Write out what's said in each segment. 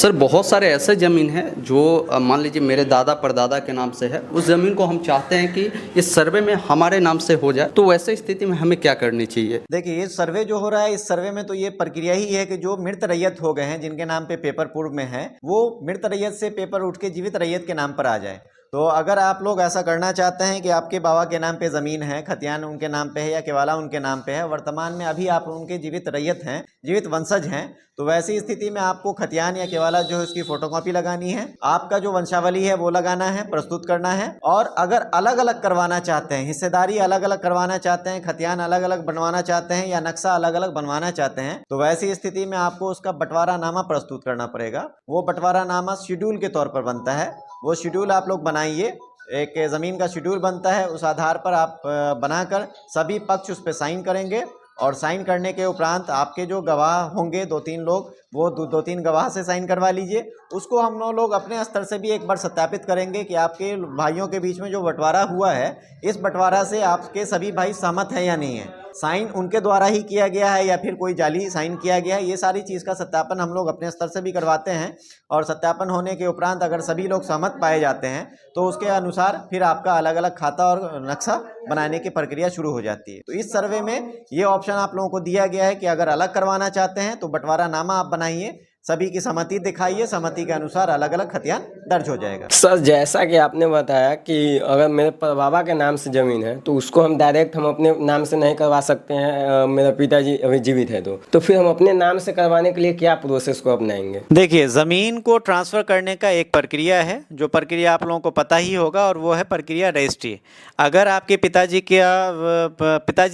Sir बहुत सारे ऐसे ज़मीन है जो मान लीजिए मेरे दादा परदादा के नाम से है, उस ज़मीन को हम चाहते हैं कि इस सर्वे में हमारे नाम से हो जाए, तो वैसे स्थिति में हमें क्या करनी चाहिए? देखिए, ये सर्वे जो हो रहा है, इस सर्वे में तो ये प्रक्रिया ही है कि जो मृत रैयत हो गए हैं, जिनके नाम पे पेपर पूर्व में है, वो मृत रैयत से पेपर उठ के जीवित रैयत के नाम पर आ जाए। तो अगर आप लोग ऐसा करना चाहते हैं कि आपके बाबा के नाम पे ज़मीन है, खतियान उनके नाम पे है या केवाला उनके नाम पे है, वर्तमान में अभी आप उनके जीवित रैयत हैं, जीवित वंशज हैं, तो वैसी स्थिति में आपको खतियान या केवाला जो है उसकी फोटोकॉपी लगानी है, आपका जो वंशावली है वो लगाना है, प्रस्तुत करना है। और अगर अलग अलग करवाना चाहते हैं, हिस्सेदारी अलग अलग करवाना चाहते हैं, खतियान अलग अलग बनवाना चाहते हैं या नक्शा अलग अलग बनवाना चाहते हैं, तो वैसी स्थिति में आपको उसका बंटवारा नामा प्रस्तुत करना पड़ेगा। वो बंटवारा नामा शेड्यूल के तौर पर बनता है, वो शेड्यूल आप लोग बनाइए। एक ज़मीन का शेड्यूल बनता है, उस आधार पर आप बनाकर सभी पक्ष उस पर साइन करेंगे और साइन करने के उपरांत आपके जो गवाह होंगे 2-3 लोग, वो 2-3 गवाह से साइन करवा लीजिए। उसको हम लोग अपने स्तर से भी एक बार सत्यापित करेंगे कि आपके भाइयों के बीच में जो बंटवारा हुआ है, इस बंटवारा से आपके सभी भाई सहमत हैं या नहीं है, साइन उनके द्वारा ही किया गया है या फिर कोई जाली साइन किया गया है। ये सारी चीज़ का सत्यापन हम लोग अपने स्तर से भी करवाते हैं और सत्यापन होने के उपरांत अगर सभी लोग सहमत पाए जाते हैं तो उसके अनुसार फिर आपका अलग अलग खाता और नक्शा बनाने की प्रक्रिया शुरू हो जाती है। तो इस सर्वे में ये ऑप्शन आप लोगों को दिया गया है कि अगर अलग करवाना चाहते हैं तो बंटवारा नामा आप बनाइए, सभी की सहमति दिखाइए, सहमति के अनुसार अलग अलग खतियान दर्ज हो जाएगा। सर जैसा कि आपने बताया कि अगर मेरे बाबा के नाम से ज़मीन है तो उसको हम डायरेक्ट हम अपने नाम से नहीं करवा सकते हैं, मेरा पिताजी अभी जीवित है तो फिर हम अपने नाम से करवाने के लिए क्या प्रोसेस को अपनाएंगे? देखिए, ज़मीन को ट्रांसफ़र करने का एक प्रक्रिया है, जो प्रक्रिया आप लोगों को पता ही होगा, और वो है प्रक्रिया रजिस्ट्री। अगर आपके पिताजी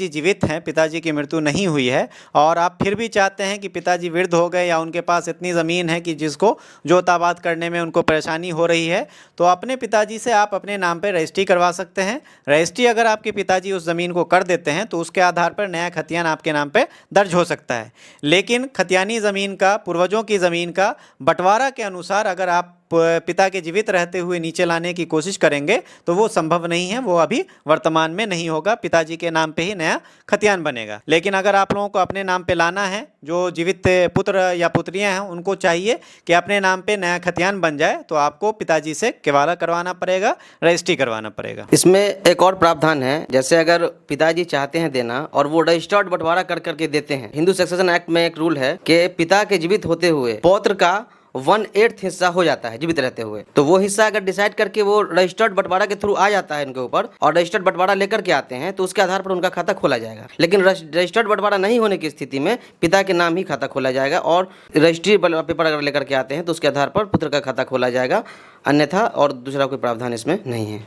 जीवित हैं, पिताजी की मृत्यु नहीं हुई है और आप फिर भी चाहते हैं कि पिताजी वृद्ध हो गए या उनके पास इतनी ज़मीन है कि जिसको जोताबाद करने में उनको परेशानी हो रही है, तो अपने पिताजी से आप अपने नाम पर रजिस्ट्री करवा सकते हैं। रजिस्ट्री अगर आपके पिताजी उस ज़मीन को कर देते हैं तो उसके आधार पर नया खतियान आपके नाम पे दर्ज हो सकता है। लेकिन खतियानी ज़मीन का, पूर्वजों की ज़मीन का बंटवारा के अनुसार अगर आप पिता के जीवित रहते हुए नीचे लाने की कोशिश करेंगे तो वो संभव नहीं है, वो अभी वर्तमान में नहीं होगा। पिताजी के नाम पे ही नया खतियान बनेगा। लेकिन अगर आप लोगों को अपने नाम पे लाना है, जो जीवित पुत्र या पुत्रियां हैं उनको चाहिए कि अपने नाम पे नया खतियान बन जाए, तो आपको पिताजी से केवाला करवाना पड़ेगा, रजिस्ट्री करवाना पड़ेगा। इसमें एक और प्रावधान है, जैसे अगर पिताजी चाहते हैं देना और वो रजिस्टर्ड बंटवारा कर करके देते हैं, हिंदू सक्सेशन एक्ट में एक रूल है कि पिता के जीवित होते हुए पौत्र का 1/8 हिस्सा हो जाता है जीवित रहते हुए, तो वो हिस्सा अगर डिसाइड करके वो रजिस्टर्ड बंटवारा के थ्रू आ जाता है इनके ऊपर और रजिस्टर्ड बंटवारा लेकर के आते हैं तो उसके आधार पर उनका खाता खोला जाएगा। लेकिन रजिस्टर्ड बंटवारा नहीं होने की स्थिति में पिता के नाम ही खाता खोला जाएगा और रजिस्ट्री पेपर अगर लेकर के आते हैं तो उसके आधार पर पुत्र का खाता खोला जाएगा, अन्यथा और दूसरा कोई प्रावधान इसमें नहीं है।